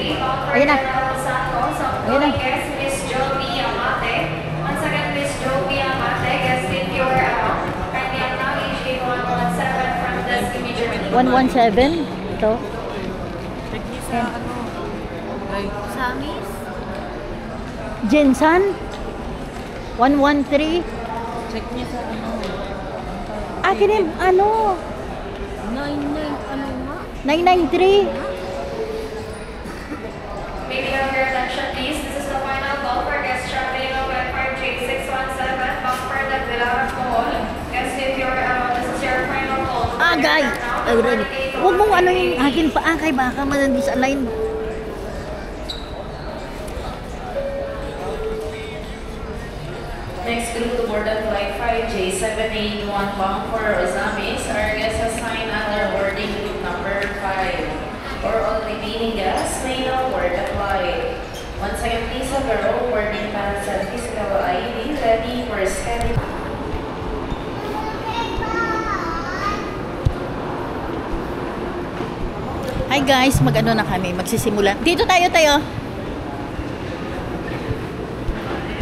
Ayun na. Ayun na. Miss Joby Amate. Once again, Miss Joby Amate, guest in your kindly acknowledge HA117 from Destiny Germany. 117? Ito. Check niyo sa ano. Like, Samis? Jensan? 113? check niyo sa ano. Akin yung ano? 99, ano nga? 993? Maybe have your attention, please. This is the final call for guests traveling on J617 bound for the Villaran Mall. Guest if you're, this is your final call. Agay! Ay, ready. Huwag mong ano yung akin pa akay. Baka man-disalign. Next group to board on flight 5J781 bound for Ozamis. Our guests assigned under boarding group number 5. For all remaining guests, may now board the flight. Once again, please have your own boarding pass and physical ID ready for scanning. Hi guys, mag-ano na kami, magsisimula. Dito tayo.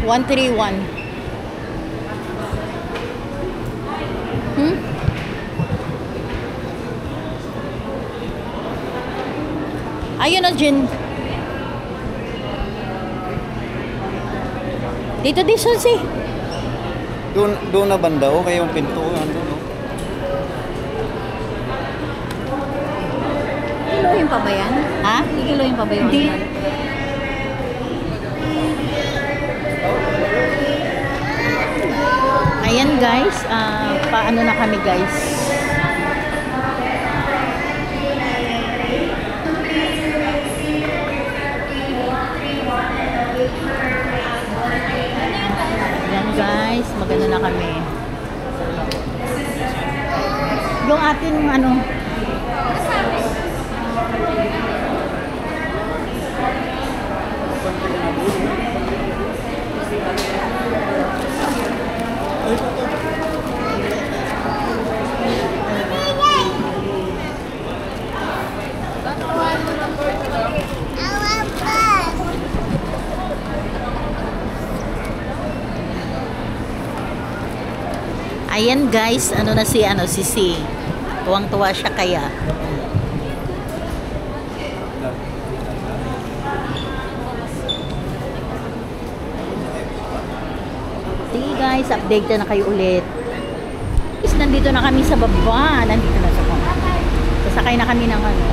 131. Ayun na, Jin. Dito, si. Doon na banda o kaya yung pinto andun o. Iloyin pa ba yan? Ha? Iloyin pa ba yun? Hindi. Ayan guys, paano na kami guys? Ayan guys, magano na kami. Yung ating ano, ayan guys, ano na si si tuwang-tuwa siya kaya. Sige guys, update na kayo ulit. Is nandito na kami sa baba, nandito na sa baba. Sasakay na kami ng ano.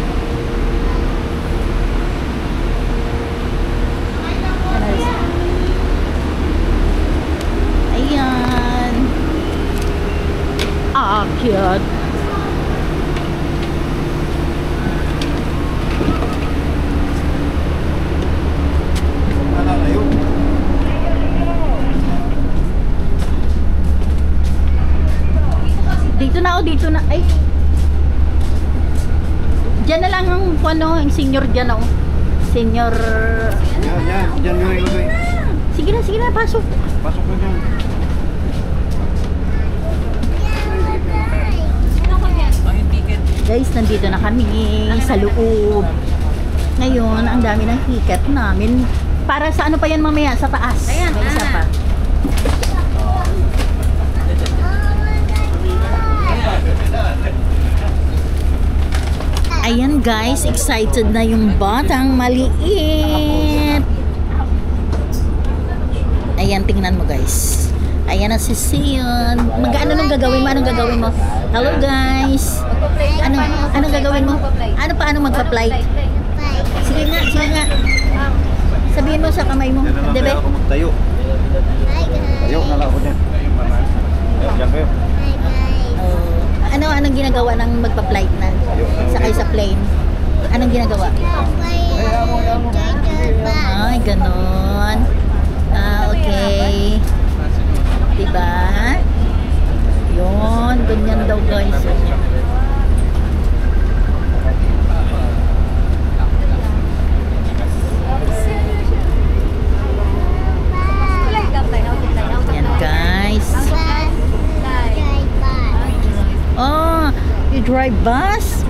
Ayan. Ah, cute. Dito na. Ay. Diyan na lang ang ano, yung senior diyan oh. Senior. Yan yung ilagay. Sige na, pasok. Pasok ko dyan. Guys, nandito na kami sa loob. Ngayon, ang dami ng ticket namin. Para sa ano pa yan mamaya? Sa taas. Ayan, may isa pa. Ayan guys, excited na yung batang maliit. Ayan, tingnan mo guys. Ayan na si Sion. Mag-ano nung gagawin mo? Anong gagawin mo? Hello guys. Anong gagawin mo? Paano magpa-flight? Sige nga. Sabihin mo sa kamay mo. Debe? Ako magtayo. Tayo na lang ako dyan. Diyan kayo. Anong ginagawa ng magpa-flight na? Sakay sa plane. Anong ginagawa? Ay, ganon. Okay. Diba? Yun, ganyan daw guys. Yan guys. Oh, you drive bus?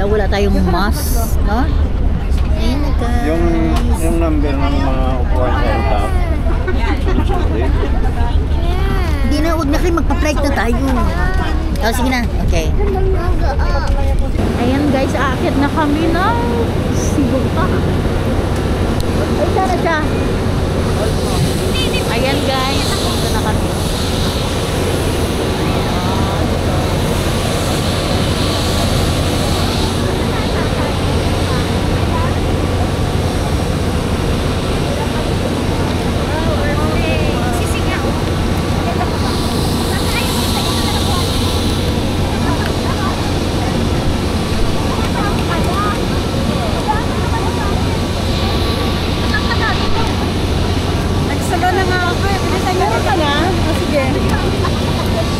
wala tayong mask, no? Ayun na guys. Yung number ng mga upuan sa top. Sunod-sunod. Hindi na, huwag na kayo magpa-flight na tayo. Oh, sige na. Okay. Ayan guys, aakit na kami ng Cebu pa. Ay, sana siya. Ayan guys, dito na kami. Nagsalo na nga ako eh. Pinasayo ka na? O sige. Ayan guys, aakit na kami.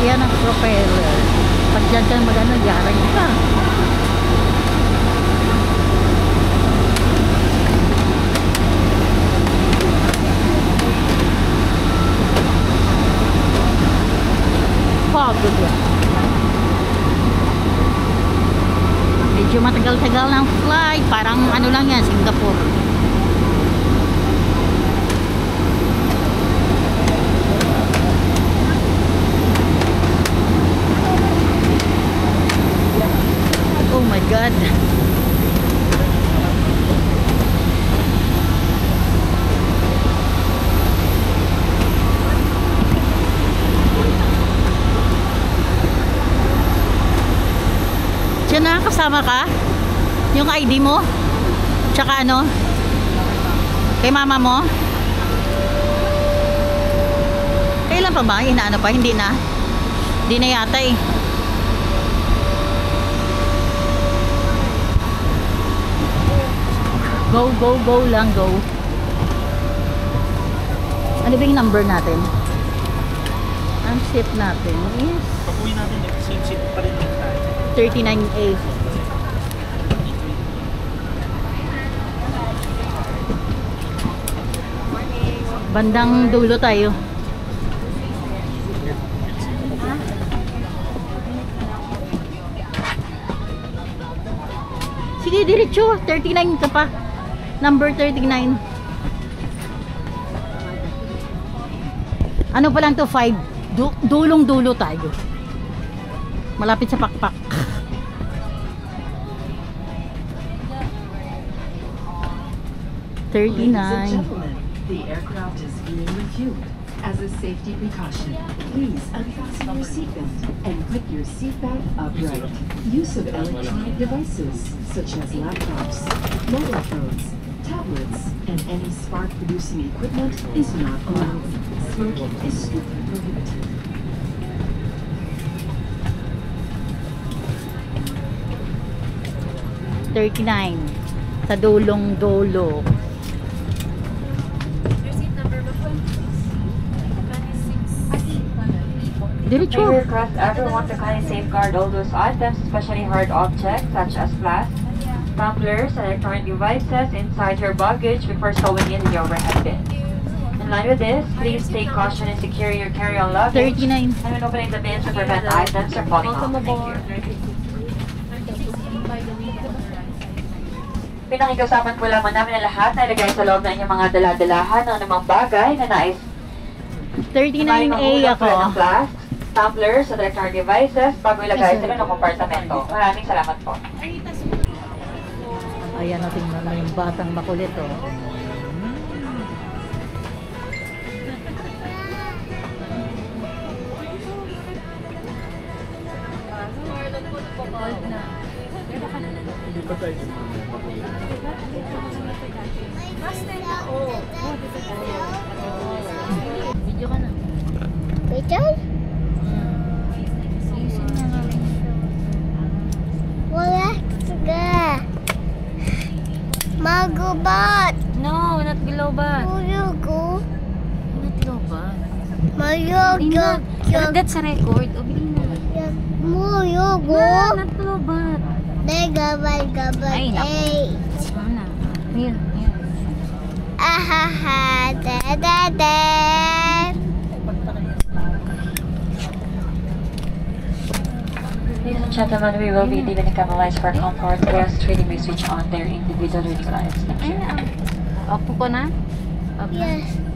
Yan ang propeller. Pag dyan ka magano, yarang ka. Pagod yan. Medyo matagal-tagal ng flight. Parang ano lang yan, Singapore. Oh my God. Diyan na, kasama ka? Yung ID mo? Tsaka ano? Kay mama mo? Kailan pa ba? Inaano pa? Hindi na? Hindi na yata eh. Go, go, go lang, go. Ano ba yung number natin? Ang seat natin is Pag-uwi natin, same seat pa rin yung tayo. 39A. Bandang dulo tayo. Sige, diretso. 39 ka pa. Number 39. Ano pa lang to? 5. Dulong-dulo tayo. Malapit sa pakpak. Ladies and 39. gentlemen, the aircraft is being refueled. As a safety precaution, please unfasten your seatbelt and put your seatbelt upright. Use of electronic devices such as laptops, mobile phones, tablets, and any spark-producing equipment is not allowed. Smoking is strictly prohibited. 39. Sa dulong dulo. We Diretso. request everyone to kindly safeguard all those items, especially hard objects such as flasks, tumblers, and electronic devices inside your baggage before stowing in the overhead bin. In line with this, please take caution in securing your carry-on luggage 39. and when opening the bins to prevent items from falling off. Thank you. Pinakikausapan po lamang namin na lahat na ilagay sa loob ng inyong mga daladalahan ng anumang bagay na nais 39A ako. ng flasks, tumblers, at electronic devices bago ilagay sila ng kompartamento. Maraming salamat po. Ayan, tingnan mo yung batang makulit, oh. Video ka na. Picture? Wala ka. Magubat. No, not Globat. Muyugo. Not Globat. Mayugo. That's a record. O, bilhin na. Muyugo. Not Globat. Gabay. Ay, naku. Ano? Here. Ahaha. Da. Ladies and gentlemen, we will be leaving the camera lights for comfort. Guests reading may switch on their individual reading lights. Thank you. Opo ko na? Opo. Yes.